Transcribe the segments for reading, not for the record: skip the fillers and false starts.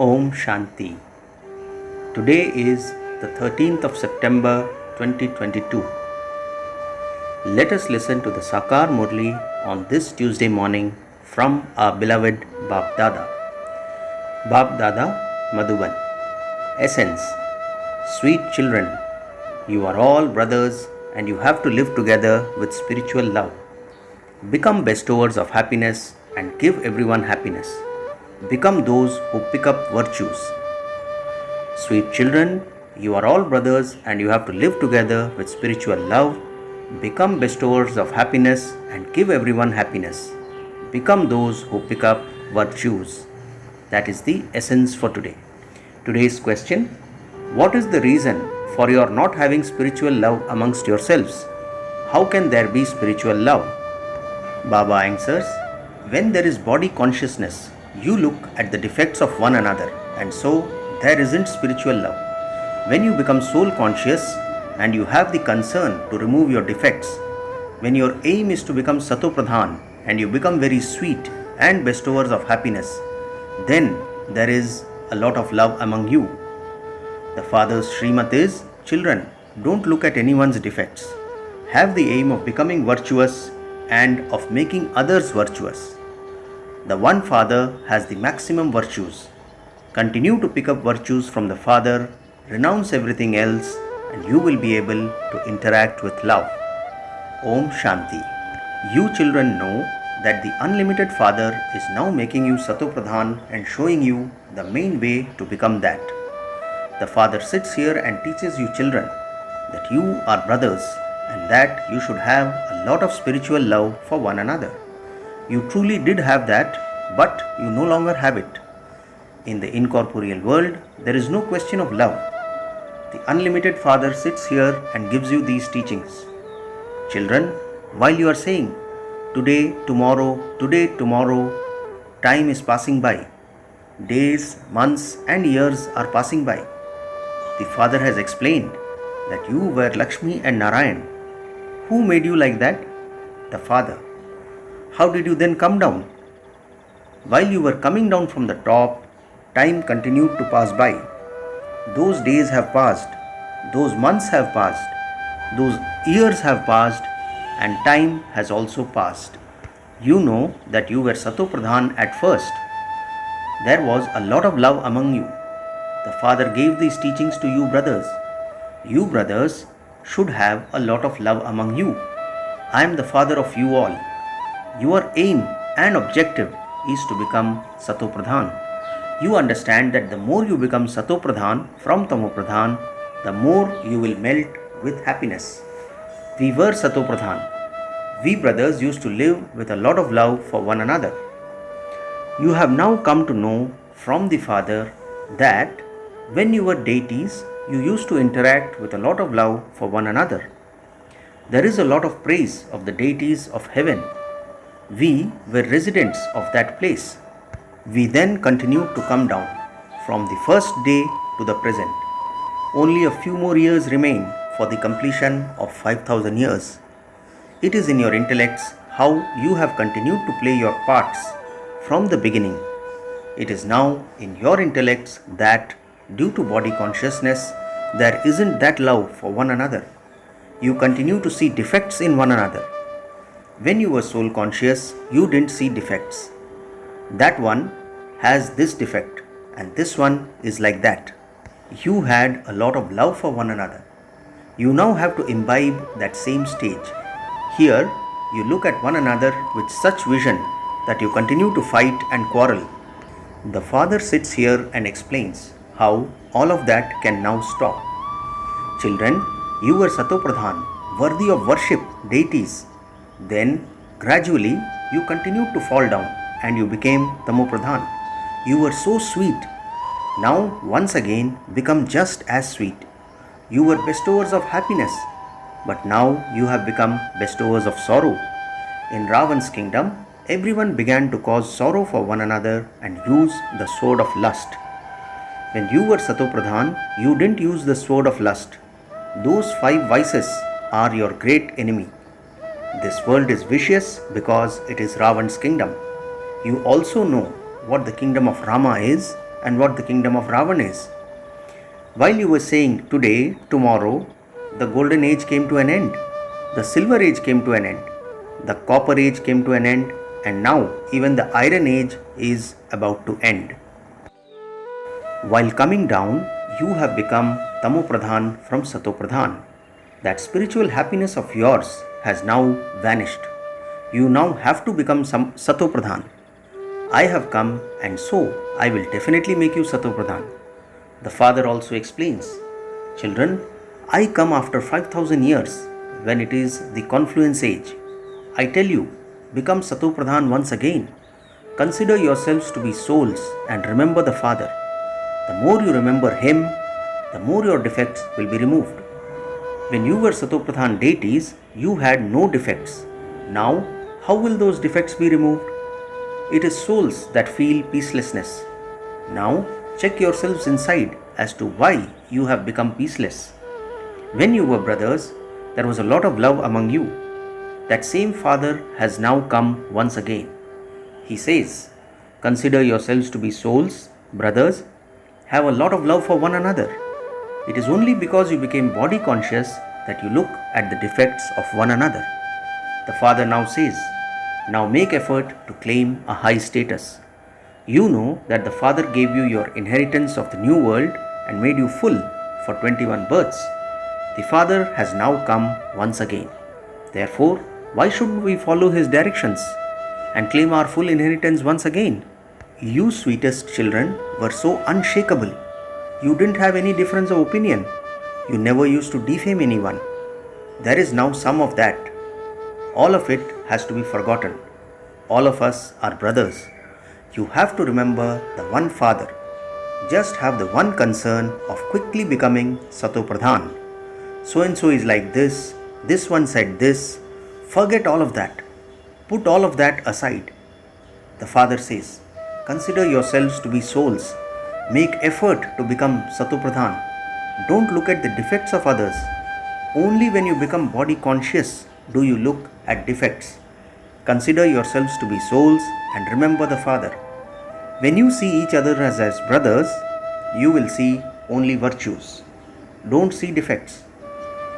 Om Shanti. Today is the 13th of September 2022. Let us listen to the Sakar Murli on this Tuesday morning from our beloved Bap Dada. Bap Dada, Madhuban. Essence. Sweet children, you are all brothers and you have to live together with spiritual love. Become bestowers of happiness and give everyone happiness. Become those who pick up virtues. Sweet children, you are all brothers and you have to live together with spiritual love. Become bestowers of happiness and give everyone happiness. Become those who pick up virtues. That is the essence for today. Today's question: what is the reason for your not having spiritual love amongst yourselves? How can there be spiritual love? Baba answers, when there is body consciousness, you look at the defects of one another, and so there isn't spiritual love. When you become soul conscious and you have the concern to remove your defects, when your aim is to become Sato Pradhan and you become very sweet and bestowers of happiness, then there is a lot of love among you. The Father's Srimat is, children, don't look at anyone's defects. Have the aim of becoming virtuous and of making others virtuous. The one Father has the maximum virtues. Continue to pick up virtues from the Father, renounce everything else, and you will be able to interact with love. Om Shanti. You children know that the unlimited Father is now making you Sato Pradhan and showing you the main way to become that. The Father sits here and teaches you children that you are brothers and that you should have a lot of spiritual love for one another. You truly did have that, but you no longer have it. In the incorporeal world, there is no question of love. The unlimited Father sits here and gives you these teachings. Children, while you are saying, today, tomorrow, time is passing by. Days, months and years are passing by. The Father has explained that you were Lakshmi and Narayan. Who made you like that? The Father. How did you then come down? While you were coming down from the top, time continued to pass by. Those days have passed, those months have passed, those years have passed, and time has also passed. You know that you were Sato Pradhan at first. There was a lot of love among you. The Father gave these teachings to you brothers. You brothers should have a lot of love among you. I am the Father of you all. Your aim and objective is to become Sato Pradhan. You understand that the more you become Sato Pradhan from Tamo Pradhan, the more you will melt with happiness. We were Sato Pradhan. We brothers used to live with a lot of love for one another. You have now come to know from the Father that when you were deities, you used to interact with a lot of love for one another. There is a lot of praise of the deities of heaven. We were residents of that place. We then continued to come down from the first day to the present. Only a few more years remain for the completion of 5,000 years. It is in your intellects how you have continued to play your parts from the beginning. It is now in your intellects that due to body consciousness, there isn't that love for one another. You continue to see defects in one another. When you were soul conscious, you didn't see defects. That one has this defect and this one is like that. You had a lot of love for one another. You now have to imbibe that same stage. Here, you look at one another with such vision that you continue to fight and quarrel. The Father sits here and explains how all of that can now stop. Children, you were Sato Pradhan, worthy of worship, deities. Then, gradually, you continued to fall down and you became Tamo Pradhan. You were so sweet. Now, once again, become just as sweet. You were bestowers of happiness, but now you have become bestowers of sorrow. In Ravan's kingdom, everyone began to cause sorrow for one another and use the sword of lust. When you were Sato Pradhan, you didn't use the sword of lust. Those 5 vices are your great enemy. This world is vicious because it is Ravan's kingdom. You also know what the kingdom of Rama is. and what the kingdom of Ravan is. While you were saying today, tomorrow, the golden age came to an end, the silver age came to an end, the copper age came to an end, and now even the iron age is about to end. While coming down, you have become Tamopradhan from Satopradhan. That spiritual happiness of yours has now vanished. You now have to become some Satopradhan. I have come, and so I will definitely make you Satopradhan. The father also explains, children, I come after 5000 years when it is the confluence age. I tell you, become Satopradhan once again. Consider yourselves to be souls and remember the Father. The more you remember Him, the more your defects will be removed. When you were Satopradhan deities, you had no defects. Now, how will those defects be removed? It is souls that feel peacelessness. Now, check yourselves inside as to why you have become peaceless. When you were brothers, there was a lot of love among you. That same Father has now come once again. He says, consider yourselves to be souls, brothers, have a lot of love for one another. It is only because you became body conscious that you look at the defects of one another. The Father now says, now make effort to claim a high status. You know that the Father gave you your inheritance of the new world and made you full for 21 births. The Father has now come once again. Therefore, why shouldn't we follow His directions and claim our full inheritance once again? You sweetest children were so unshakable. You didn't have any difference of opinion. You never used to defame anyone. There is now some of that. All of it has to be forgotten. All of us are brothers. You have to remember the one Father. Just have the one concern of quickly becoming Satopradhan. So and so is like this one said this. Forget all of that. Put all of that aside. The Father says, consider yourselves to be souls. Make effort to become Satopradhan. Don't look at the defects of others. Only when you become body conscious do you look at defects. Consider yourselves to be souls and remember the Father. When you see each other as brothers, you will see only virtues. Don't see defects.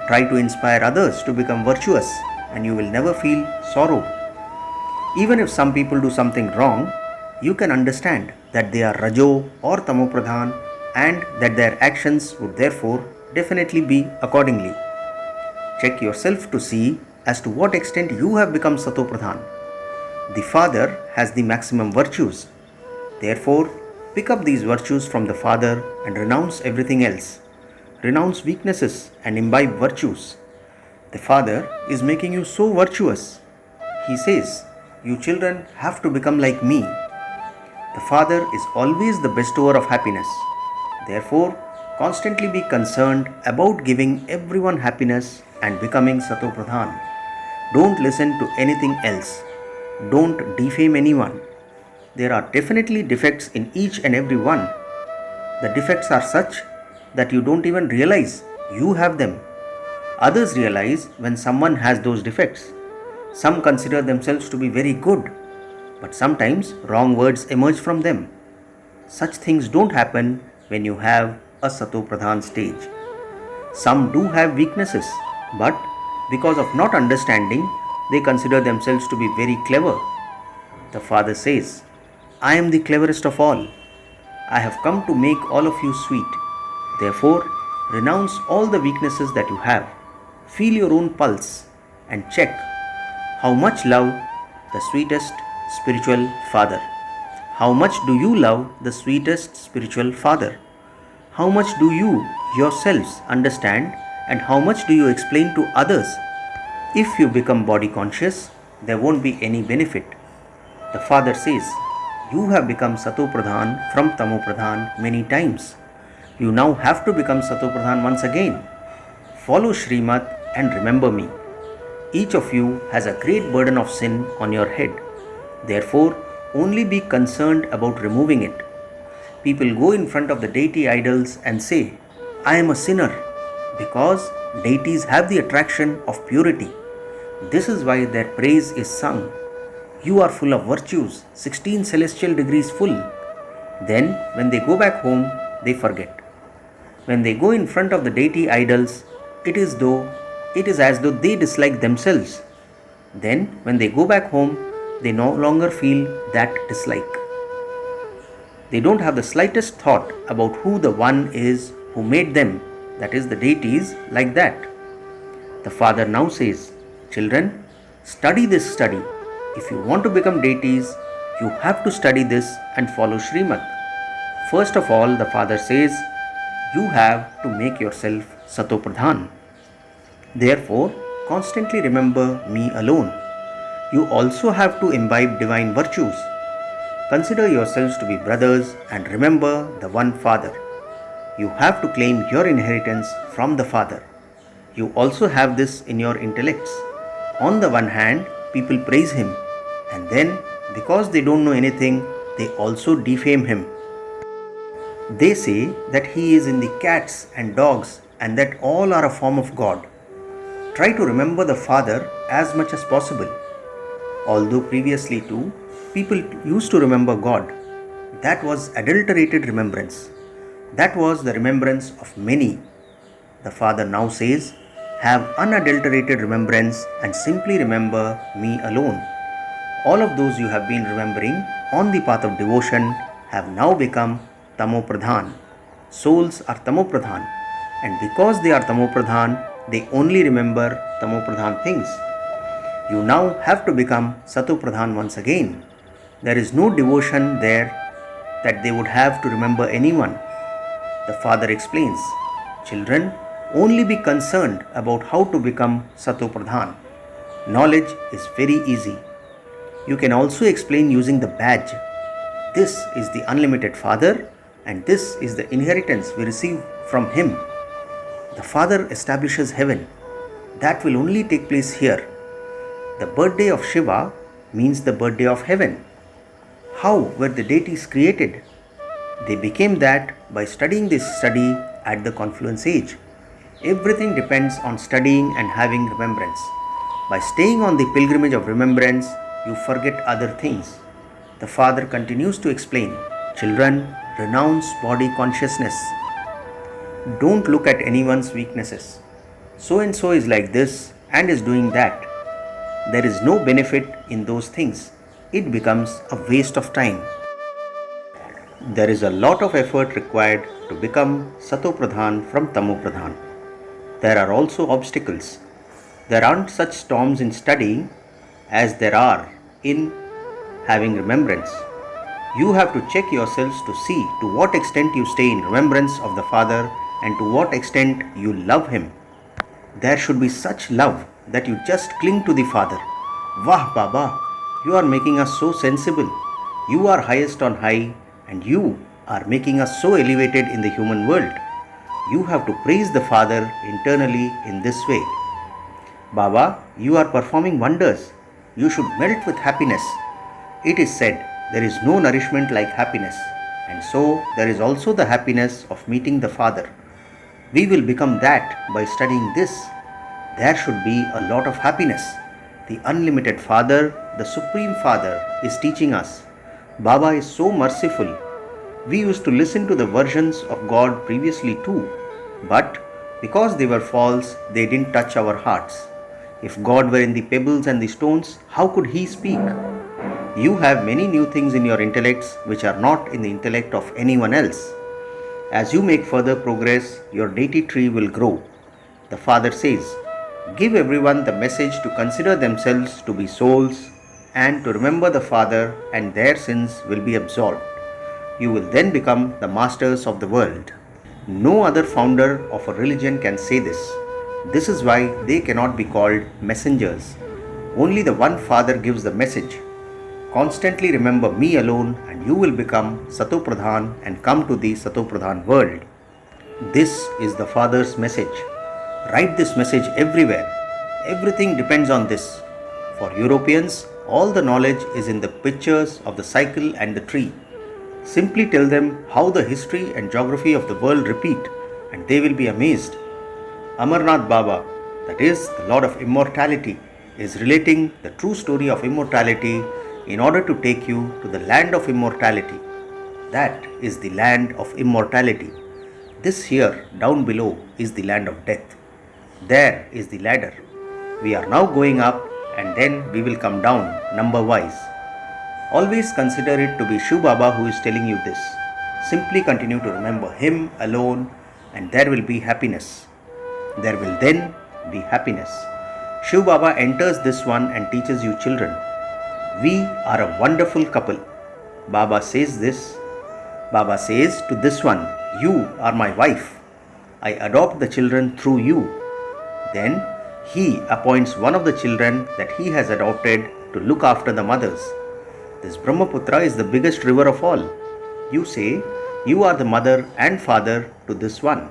Try to inspire others to become virtuous and you will never feel sorrow. Even if some people do something wrong, you can understand that they are Rajo or Tamopradhan and that their actions would therefore definitely be accordingly. Check yourself to see as to what extent you have become Satopradhan. The Father has the maximum virtues. Therefore, pick up these virtues from the Father and renounce everything else. Renounce weaknesses and imbibe virtues. The Father is making you so virtuous. He says, you children have to become like me. The Father is always the bestower of happiness. Therefore, constantly be concerned about giving everyone happiness and becoming Satopradhan. Don't listen to anything else. Don't defame anyone. There are definitely defects in each and every one. The defects are such that you don't even realize you have them. Others realize when someone has those defects. Some consider themselves to be very good, but sometimes wrong words emerge from them. Such things don't happen when you have a Satopradhan stage. Some do have weaknesses, but because of not understanding, they consider themselves to be very clever. The Father says, I am the cleverest of all. I have come to make all of you sweet. Therefore, renounce all the weaknesses that you have. Feel your own pulse and check how much love the sweetest spiritual Father. How much do you love the sweetest spiritual Father? How much do you yourselves understand and how much do you explain to others? If you become body conscious, there won't be any benefit. The Father says, you have become Satopradhan from Tamopradhan many times. You now have to become Satopradhan once again. Follow Srimad and remember me. Each of you has a great burden of sin on your head. Therefore, only be concerned about removing it. People go in front of the deity idols and say, I am a sinner, because deities have the attraction of purity. This is why their praise is sung. You are full of virtues, 16 celestial degrees full. Then, when they go back home, they forget. When they go in front of the deity idols, it is as though they dislike themselves. Then, when they go back home, they no longer feel that dislike. They don't have the slightest thought about who the one is who made them, that is, the deities, like that. The father now says, "Children, study this study. If you want to become deities, you have to study this and follow Srimad." First of all, the father says, you have to make yourself Satopradhan. Therefore, constantly remember me alone. You also have to imbibe divine virtues. Consider yourselves to be brothers and remember the one Father. You have to claim your inheritance from the Father. You also have this in your intellects. On the one hand, people praise him, and then, because they don't know anything, they also defame him. They say that he is in the cats and dogs and that all are a form of God. Try to remember the Father as much as possible. Although previously too, people used to remember God. That was adulterated remembrance. That was the remembrance of many. The Father now says, have unadulterated remembrance and simply remember me alone. All of those you have been remembering on the path of devotion have now become Tamopradhan. Souls are Tamopradhan, and because they are Tamopradhan, they only remember Tamopradhan things. You now have to become Satopradhan once again. There is no devotion there that they would have to remember anyone. The father explains, children, only be concerned about how to become Satopradhan. Knowledge is very easy. You can also explain using the badge. This is the unlimited Father, and this is the inheritance we receive from him. The Father establishes heaven. That will only take place here. The birthday of Shiva means the birthday of heaven. How were the deities created? They became that by studying this study at the confluence age. Everything depends on studying and having remembrance. By staying on the pilgrimage of remembrance, you forget other things. The Father continues to explain, children, renounce body consciousness. Don't look at anyone's weaknesses. So and so is like this and is doing that. There is no benefit in those things. It becomes a waste of time. There is a lot of effort required to become Satopradhan from Tamopradhan. There are also obstacles. There aren't such storms in studying as there are in having remembrance. You have to check yourselves to see to what extent you stay in remembrance of the Father and to what extent you love him. There should be such love that you just cling to the Father. Wah Baba, you are making us so sensible. You are highest on high and you are making us so elevated in the human world. You have to praise the Father internally in this way. Baba, you are performing wonders. You should melt with happiness. It is said, there is no nourishment like happiness, and so there is also the happiness of meeting the Father. We will become that by studying this. There should be a lot of happiness. The unlimited Father, the Supreme Father, is teaching us. Baba is so merciful. We used to listen to the versions of God previously too, but because they were false, they didn't touch our hearts. If God were in the pebbles and the stones, how could He speak? You have many new things in your intellects which are not in the intellect of anyone else. As you make further progress, your deity tree will grow. The Father says, give everyone the message to consider themselves to be souls and to remember the Father, and their sins will be absolved. You will then become the masters of the world. No other founder of a religion can say this. This is why they cannot be called messengers. Only the one Father gives the message. Constantly remember me alone and you will become Satopradhan and come to the Satopradhan world. This is the Father's message. Write this message everywhere. Everything depends on this. For Europeans, all the knowledge is in the pictures of the cycle and the tree. Simply tell them how the history and geography of the world repeat and they will be amazed. Amarnath Baba, that is the Lord of Immortality, is relating the true story of immortality in order to take you to the land of immortality. That is the land of immortality. This here, down below, is the land of death. There is the ladder. We are now going up and then we will come down number wise. Always consider it to be Shiv Baba who is telling you this. Simply continue to remember him alone and there will be happiness. There will then be happiness. Shiv Baba enters this one and teaches you children. We are a wonderful couple. Baba says this. Baba says to this one, you are my wife. I adopt the children through you. Then he appoints one of the children that he has adopted to look after the mothers. This Brahmaputra is the biggest river of all. You say, you are the mother and father to this one.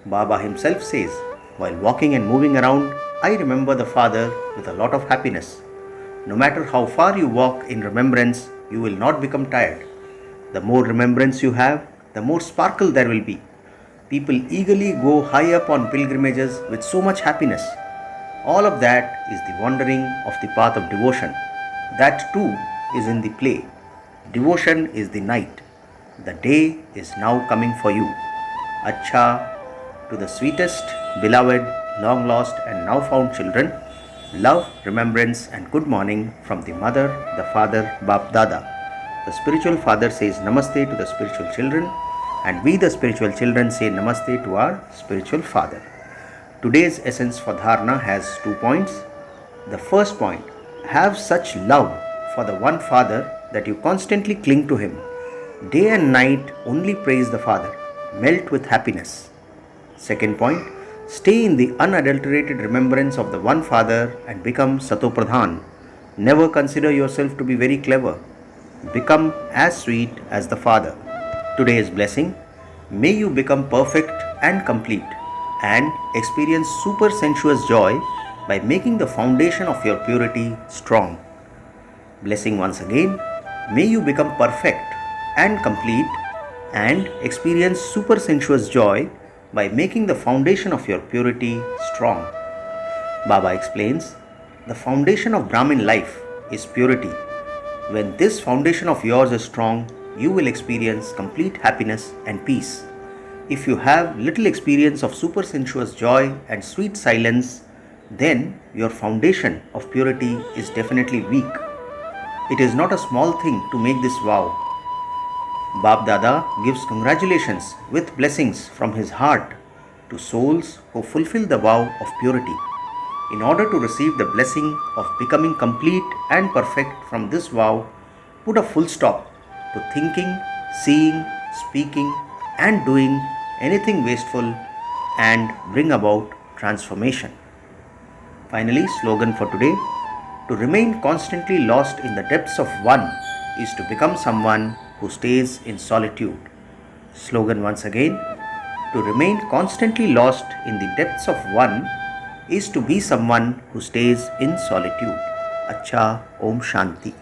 Baba himself says, while walking and moving around, I remember the father with a lot of happiness. No matter how far you walk in remembrance, you will not become tired. The more remembrance you have, the more sparkle there will be. People eagerly go high up on pilgrimages with so much happiness. All of that is the wandering of the path of devotion. That too is in the play. Devotion is the night. The day is now coming for you. Acha, to the sweetest, beloved, long lost and now found children, love, remembrance and good morning from the mother, the father, Bap Dada. The spiritual father says namaste to the spiritual children and we the spiritual children say namaste to our spiritual father. Today's essence for dharana has 2 points. The first point, have such love for the one father that you constantly cling to him. Day and night only praise the father. Melt with happiness. Second point, stay in the unadulterated remembrance of the one father and become Satopradhan. Never consider yourself to be very clever. Become as sweet as the father. Today's blessing, may you become perfect and complete and experience super sensuous joy by making the foundation of your purity strong. Blessing once again, may you become perfect and complete and experience super sensuous joy by making the foundation of your purity strong. Baba explains, the foundation of Brahmin life is purity. When this foundation of yours is strong, you will experience complete happiness and peace. If you have little experience of super sensuous joy and sweet silence, then your foundation of purity is definitely weak. It is not a small thing to make this vow. Bap Dada gives congratulations with blessings from his heart to souls who fulfill the vow of purity. In order to receive the blessing of becoming complete and perfect from this vow, put a full stop to thinking, seeing, speaking and doing anything wasteful and bring about transformation. Finally, slogan for today, to remain constantly lost in the depths of one is to become someone who stays in solitude. Slogan once again, to remain constantly lost in the depths of one is to be someone who stays in solitude. Acha, Om Shanti.